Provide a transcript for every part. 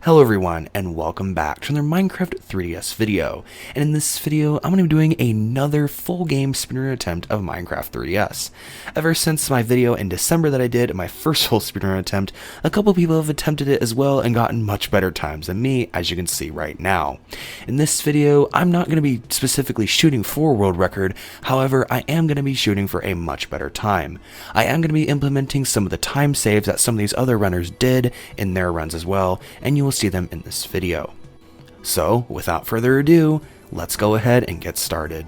Hello everyone, and welcome back to another Minecraft 3DS video. And in this video, I'm going to be doing another full game speedrun attempt of Minecraft 3DS. Ever since my video in December that I did, my first full speedrun attempt, a couple people have attempted it as well and gotten much better times than me, as you can see right now. In this video, I'm not going to be specifically shooting for a world record, however, I am going to be shooting for a much better time. I am going to be implementing some of the time saves that some of these other runners did in their runs as well, and you will see them in this video. So, without further ado, let's go ahead and get started.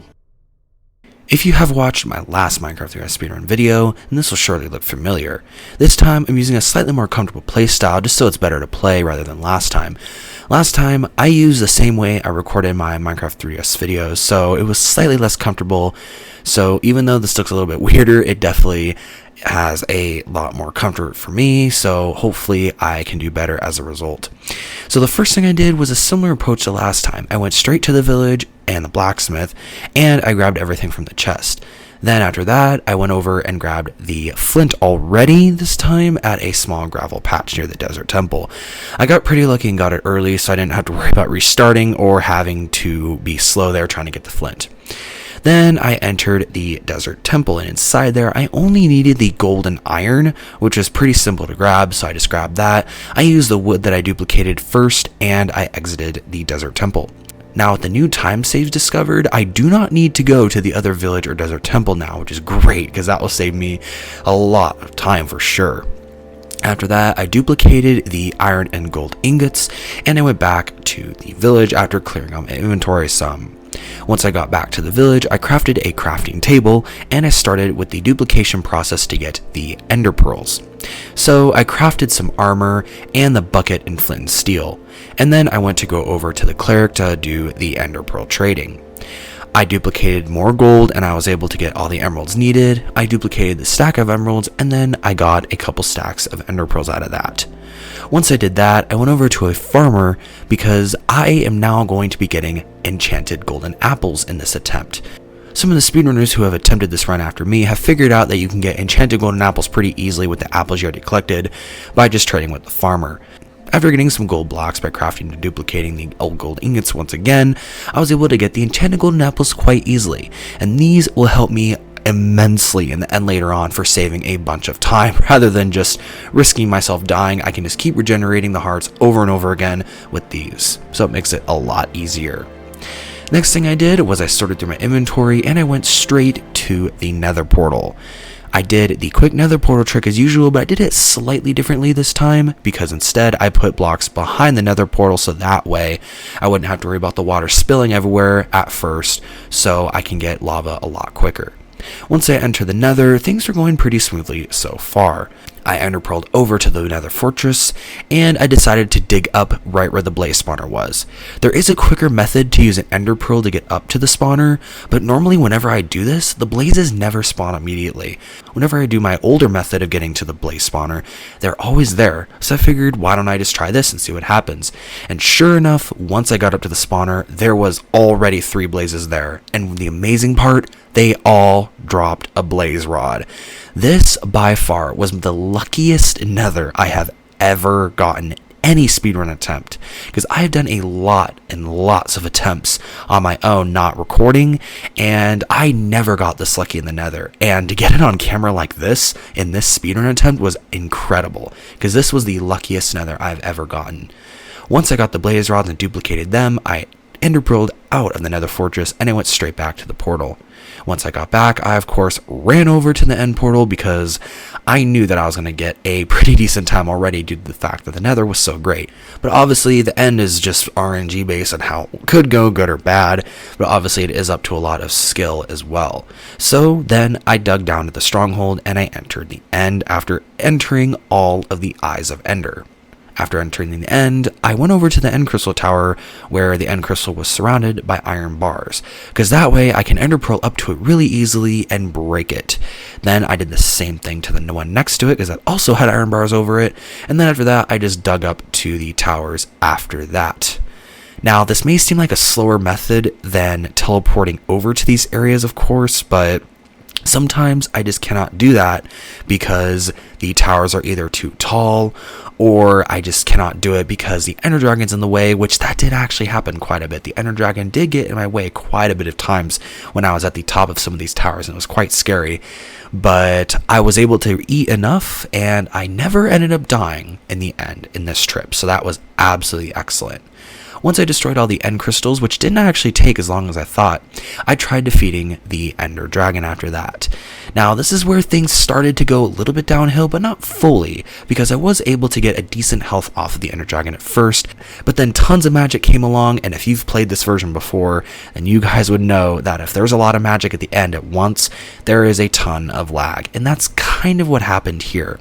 If you have watched my last Minecraft 3DS speedrun video, then this will surely look familiar. This time, I'm using a slightly more comfortable playstyle just so it's better to play rather than last time. Last time, I used the same way I recorded my Minecraft 3DS videos, so it was slightly less comfortable. So even though this looks a little bit weirder, it definitely has a lot more comfort for me, so hopefully I can do better as a result. So the first thing I did was a similar approach to last time. I went straight to the village and the blacksmith, and I grabbed everything from the chest. Then after that, I went over and grabbed the flint already, this time at a small gravel patch near the desert temple. I got pretty lucky and got it early, so I didn't have to worry about restarting or having to be slow there trying to get the flint. Then I entered the desert temple, and inside there I only needed the golden iron, which was pretty simple to grab, so I just grabbed that. I used the wood that I duplicated first, and I exited the desert temple. Now with the new time saves discovered, I do not need to go to the other village or desert temple now, which is great because that will save me a lot of time for sure. After that, I duplicated the iron and gold ingots, and I went back to the village after clearing out my inventory some. Once I got back to the village, I crafted a crafting table, and I started with the duplication process to get the ender pearls. So I crafted some armor and the bucket and flint and steel, and then I went to go over to the cleric to do the ender pearl trading. I duplicated more gold and I was able to get all the emeralds needed. I duplicated the stack of emeralds, and then I got a couple stacks of ender pearls out of that. Once I did that, I went over to a farmer because I am now going to be getting enchanted golden apples in this attempt. Some of the speedrunners who have attempted this run after me have figured out that you can get enchanted golden apples pretty easily with the apples you already collected by just trading with the farmer. After getting some gold blocks by crafting and duplicating the old gold ingots once again, I was able to get the enchanted golden apples quite easily, and these will help me immensely in the end later on for saving a bunch of time. Rather than just risking myself dying, I can just keep regenerating the hearts over and over again with these, so it makes it a lot easier. Next thing I did was I sorted through my inventory and I went straight to the nether portal. I did the quick nether portal trick as usual, but I did it slightly differently this time because instead I put blocks behind the nether portal so that way I wouldn't have to worry about the water spilling everywhere at first, so I can get lava a lot quicker. Once I enter the nether, things are going pretty smoothly so far. I enderpearled over to the nether fortress, and I decided to dig up right where the blaze spawner was. There is a quicker method to use an enderpearl to get up to the spawner, but normally whenever I do this, the blazes never spawn immediately. Whenever I do my older method of getting to the blaze spawner, they're always there, so I figured why don't I just try this and see what happens. And sure enough, once I got up to the spawner, there was already 3 blazes there, and the amazing part, they all dropped a blaze rod. This, by far, was the luckiest nether I have ever gotten any speedrun attempt, because I have done a lot and lots of attempts on my own not recording, and I never got this lucky in the nether, and to get it on camera like this in this speedrun attempt was incredible, because this was the luckiest nether I've ever gotten. Once I got the blaze rods and duplicated them, I enderpearled out of the nether fortress and I went straight back to the portal. Once I got back, I of course ran over to the end portal because I knew that I was going to get a pretty decent time already due to the fact that the nether was so great. But obviously the end is just RNG based on how it could go good or bad, but obviously it is up to a lot of skill as well. So then I dug down to the stronghold and I entered the end after entering all of the Eyes of Ender. After entering the end, I went over to the end crystal tower where the end crystal was surrounded by iron bars, because that way I can ender pearl up to it really easily and break it. Then I did the same thing to the one next to it because that also had iron bars over it, and then after that I just dug up to the towers after that. Now this may seem like a slower method than teleporting over to these areas of course, but Sometimes I just cannot do that because the towers are either too tall, or I just cannot do it because the Ender Dragon's in the way, which that did actually happen quite a bit. The Ender Dragon did get in my way quite a bit of times when I was at the top of some of these towers, and it was quite scary. But I was able to eat enough, and I never ended up dying in the end in this trip, so that was absolutely excellent. Once I destroyed all the end crystals, which didn't actually take as long as I thought, I tried defeating the Ender Dragon after that. Now, this is where things started to go a little bit downhill, but not fully, because I was able to get a decent health off of the Ender Dragon at first, but then tons of magic came along, and if you've played this version before, then you guys would know that if there's a lot of magic at the end at once, there is a ton of lag, and that's kind of what happened here.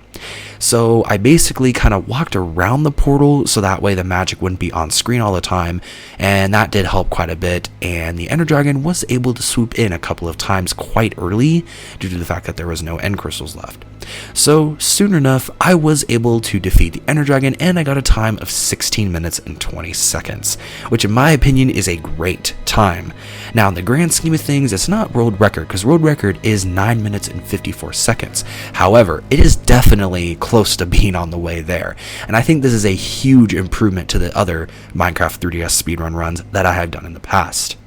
So I basically kind of walked around the portal so that way the magic wouldn't be on screen all the time, and that did help quite a bit, and the Ender Dragon was able to swoop in a couple of times quite early due to the fact that there was no end crystals left. So soon enough, I was able to defeat the Ender Dragon, and I got a time of 16 minutes and 20 seconds, which in my opinion is a great time. Now in the grand scheme of things, it's not world record, because world record is 9 minutes and 54 seconds. However, it is definitely close to being on the way there, and I think this is a huge improvement to the other Minecraft 3DS speedrun runs that I have done in the past.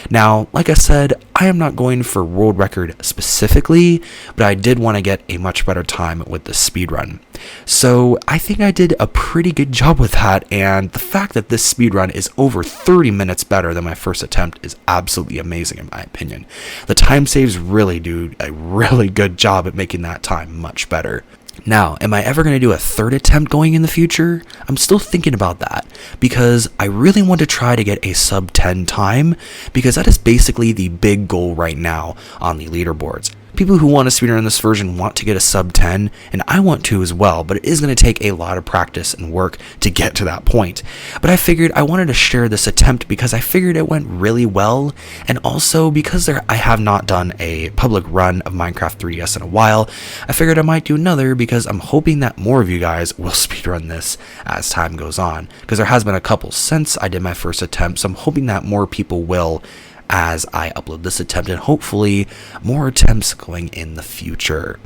Now, like I said, I am not going for world record specifically, but I did want to get a much better time with the speedrun. So I think I did a pretty good job with that, and the fact that this speedrun is over 30 minutes better than my first attempt is absolutely amazing in my opinion. The time saves really do a really good job at making that time much better. Now, am I ever going to do a third attempt going in the future? I'm still thinking about that, because I really want to try to get a sub 10 time, because that is basically the big goal right now on the leaderboards. People who want to speedrun this version want to get a sub 10, and I want to as well, but it is going to take a lot of practice and work to get to that point. But I figured I wanted to share this attempt because I figured it went really well, and also because I have not done a public run of Minecraft 3DS in a while, I figured I might do another because I'm hoping that more of you guys will speedrun this as time goes on, because there has been a couple since I did my first attempt, so I'm hoping that more people will as I upload this attempt, and hopefully more attempts going in the future.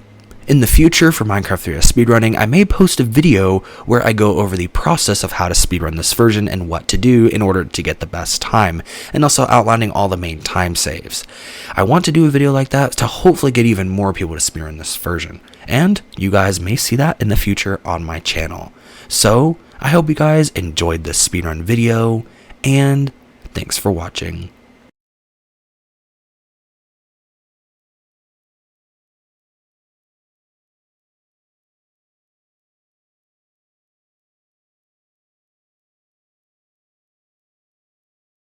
In the future, for Minecraft 3DS speedrunning, I may post a video where I go over the process of how to speedrun this version and what to do in order to get the best time, and also outlining all the main time saves. I want to do a video like that to hopefully get even more people to speedrun this version, and you guys may see that in the future on my channel. So, I hope you guys enjoyed this speedrun video, and thanks for watching.